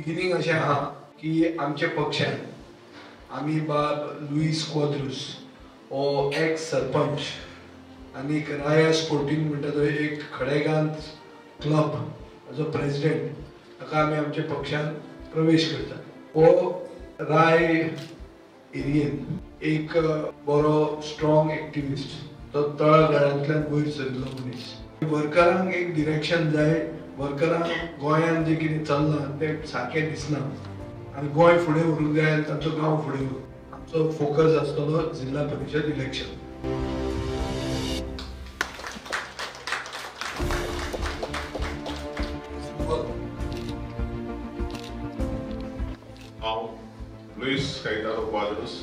Beginning अशें आहा की आमच्या पक्षान आमी बाब लुईस क्वाद्रूस हो एक्स सरपंच आनी राया स्पोर्टिंग म्हणटा तो एक खडेगांत क्लब हाजो प्रेसिडेंट ताका आमी आमच्या पक्षान प्रवेश करता। हो राय एरियेन एक बरो स्ट्रॉंग एक्टिविस्ट, तो तळागाळांतल्यान वयर सरलो मनीस। वर्करांक एक डिरेक्शन जाय, वर्करांक गोंयान जे कितें चल्लां तें सारकें दिसना आनी गोंय फुडें व्हरूंक जाय आनी तांचो गांव फुडें व्हरूंक आमचो फोकस आसतलो जिल्हा परिशद इलेक्शन। हांव लुईस कैतारो क्वाद्रूस,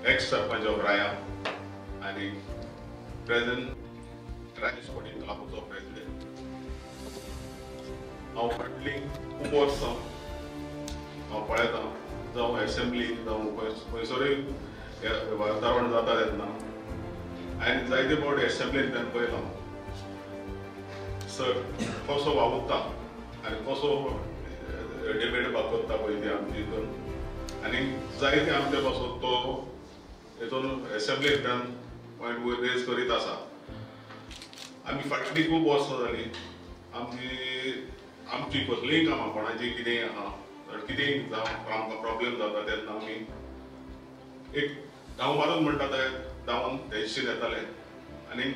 एक्स सरपंच ऑफ राया आनी प्रेजेंट राया स्पोर्टिंग क्लबाचो प्रेसिडेंट। हांव फाटलीं खूब वर्सां हांव पळयतां, जावं एसेंब्ली जावं खंयसरूय वातावरण जाता तेन्ना हांवें जायते फावटी एसेंब्लीन तेन्ना पळयलां सर कसो वावुरता आनी कसो डिबेट करता पळय ती आमची हितून, आनी जायते आमचे पासून तो हितून एसेंब्लीन पॉयंट रेज करीत आसा। आमी फाटलीं खूब वर्सां जालीं आमची कसलीय कामां कोणाची कितेंय आहा कितेंय जावं आमकां प्रॉब्लेम जाता तेन्ना आमी एक धांव मारून म्हणटा ते धांवन तेजशीर येताले आनी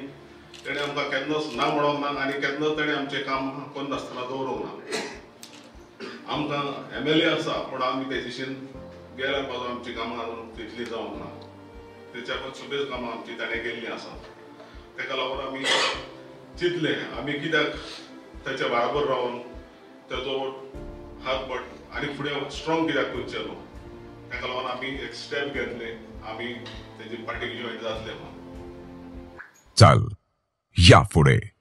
तेणें आमकां केन्नाच ना म्हणोंक ना आनी केन्नाच तेणें आमचें काम करून नासतना दवरूंक ना। आमकां MLA आसा पूण आमी तेजीशीन गेल्यार पासून आमची कामां तितली जावंक ना, तेच्या पण सुबेज कामां आमची ताणें केल्लीं आसा। तेका लागून आमी चिंतलें आमी कित्याक तेच्या बराबर रावन तेजो हातबट आनी फुडें स्ट्रॉंग कित्याक करचें न्हू, तेका लागून आमी एक स्टेप घेतलें, आमी तेजी पार्टीक जॉयन जातले म्हणून। चल या फुडें।